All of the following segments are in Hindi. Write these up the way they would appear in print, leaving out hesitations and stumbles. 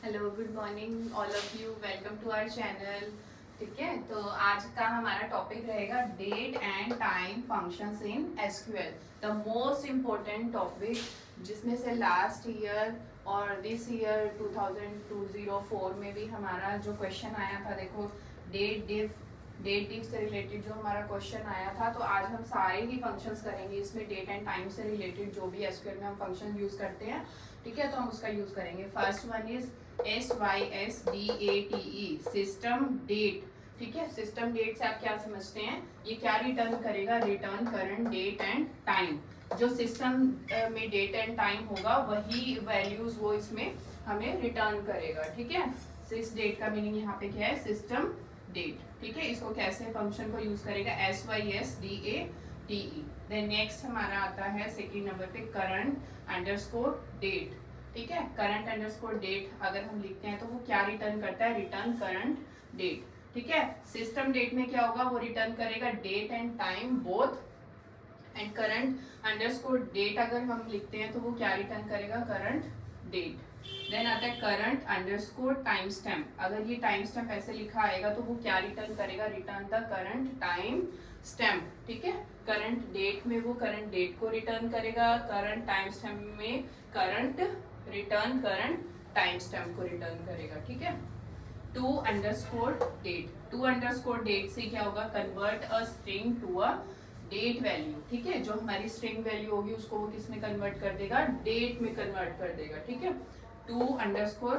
Hello, good morning all of you. Welcome to our channel. ठीक है, तो आज का हमारा टॉपिक रहेगा date and time functions in SQL, the most important topic, जिसमें से लास्ट ईयर और दिस ईयर 2004 में भी हमारा जो क्वेश्चन आया था, देखो डेट डिफ से रिलेटेड जो हमारा क्वेश्चन आया था। तो आज हम सारे ही फंक्शंस करेंगे इसमें, डेट एंड टाइम से रिलेटेड जो भी एसक्यूएल में हम फंक्शन यूज करते हैं। ठीक है, तो हम उसका यूज करेंगे। First one is SYSDATE, system date. ठीक है, सिस्टम डेट से आप क्या समझते हैं, ये क्या रिटर्न करेगा? Return current date and time. जो सिस्टम में डेट एंड टाइम होगा वही वैल्यूज वो इसमें हमें रिटर्न करेगा। ठीक है, सिस डेट का मीनिंग यहाँ पे क्या है? System date. ठीक है, इसको कैसे फंक्शन को यूज करेगा? SYSDATE। देन नेक्स्ट हमारा आता है सेकेंड नंबर पे करंट अंडरस्कोर डेट। ठीक है, करंट अंडरस्कोर डेट अगर हम लिखते हैं तो वो क्या रिटर्न करता है? Return current date. ठीक है, सिस्टम डेट में क्या होगा? वो रिटर्न करेगा date and time both. And current underscore date अगर हम लिखते हैं तो वो क्या रिटर्न करेगा? Current date. देन आता है करंट अंडरस्कोर टाइम स्टैम्प। अगर ये टाइम स्टैम्प ऐसे लिखा आएगा तो वो क्या रिटर्न करेगा? Return the current time stamp. ठीक है, करंट डेट में वो करंट डेट को रिटर्न करेगा, करंट टाइम स्टैम्प में current return current time stamp को रिटर्न करेगा। ठीक है, to underscore date. To underscore date से क्या होगा? Convert a string to a date value. ठीक है, जो हमारी स्ट्रिंग वैल्यू होगी उसको वो किसमें कन्वर्ट कर देगा? डेट में कन्वर्ट कर देगा। ठीक है, टू अंडरस्कोर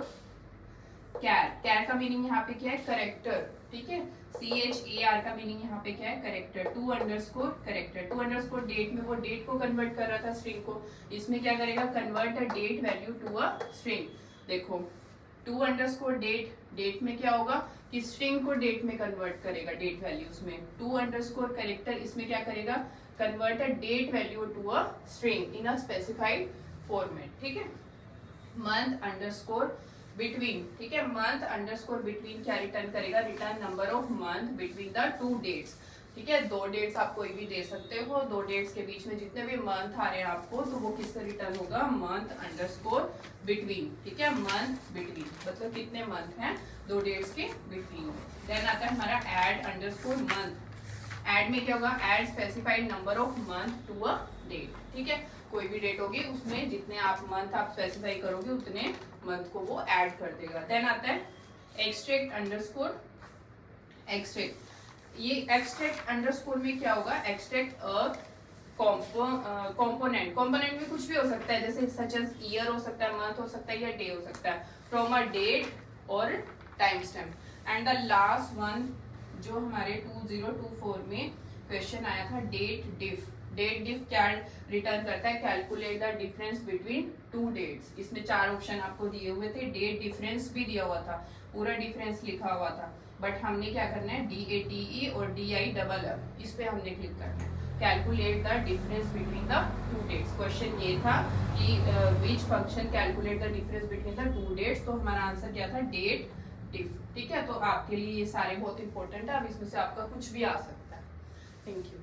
कैर। कैर का मीनिंग यहाँ पे क्या है? करेक्टर। ठीक है, CHAR का मीनिंग यहाँ पे क्या है? Character. To underscore character. To underscore date में वो डेट को कन्वर्ट कर रहा था स्ट्रिंग को, इसमें क्या करेगा? Convert a date value to a string. देखो, टू अंडरस्कोर डेट में क्या होगा कि स्ट्रिंग को डेट में कन्वर्ट करेगा, डेट वैल्यूज में। टू अंडरस्कोर करेक्टर इसमें क्या करेगा? Convert a date value to a string in a specified format. ठीक है, मंथ अंडरस्कोर बिटवीन। ठीक है, मंथ अंडरस्कोर बिटवीन क्या रिटर्न करेगा? Return number of month between the two dates. ठीक है, दो डेट्स आप कोई भी दे सकते हो, दो डेट्स के बीच में जितने भी मंथ आ रहे हैं आपको, तो वो किससे रिटर्न होगा? Month underscore between. ठीक है, मंथ बिटवीन मतलब कितने मंथ हैं दो डेट्स के बिटवीन। देन आता है हमारा एड अंडरस्कोर मंथ। एड में क्या होगा? Add specified number of month to a date. ठीक है, कोई भी डेट होगी उसमें जितने आप मंथ आप स्पेसिफाई करोगे उतने मंथ को वो ऐड कर देगा। देन आता है एक्सट्रैक्ट अंडरस्कोर एक्सट्रैक्ट। ये एक्सट्रैक्ट अंडरस्कोर में क्या होगा? Extract a component. कंपोनेंट में कुछ भी हो सकता है, जैसे सच एज ईयर हो सकता है, मंथ हो सकता है या डे हो सकता है, फ्रॉम अ डेट और time stamp. And the last one जो हमारे 2024 में क्वेश्चन आया था, डेट डिफ। डेट डिफ क्या रिटर्न करता है? Calculate the difference between two dates. इसमें चार ऑप्शन आपको दिए हुए थे, डेट डिफरेंस भी दिया हुआ था, पूरा डिफरेंस लिखा हुआ था, बट हमने क्या करना है? DATE और DIFF इस पे हमने क्लिक करना है। Calculate the difference between the two dates. Question ये था कि which function calculate the difference between the two dates, तो हमारा आंसर क्या था? Date diff. ठीक है, तो आपके लिए ये सारे बहुत इंपॉर्टेंट है, अब इसमें से आपका कुछ भी आ सकता है। Thank you.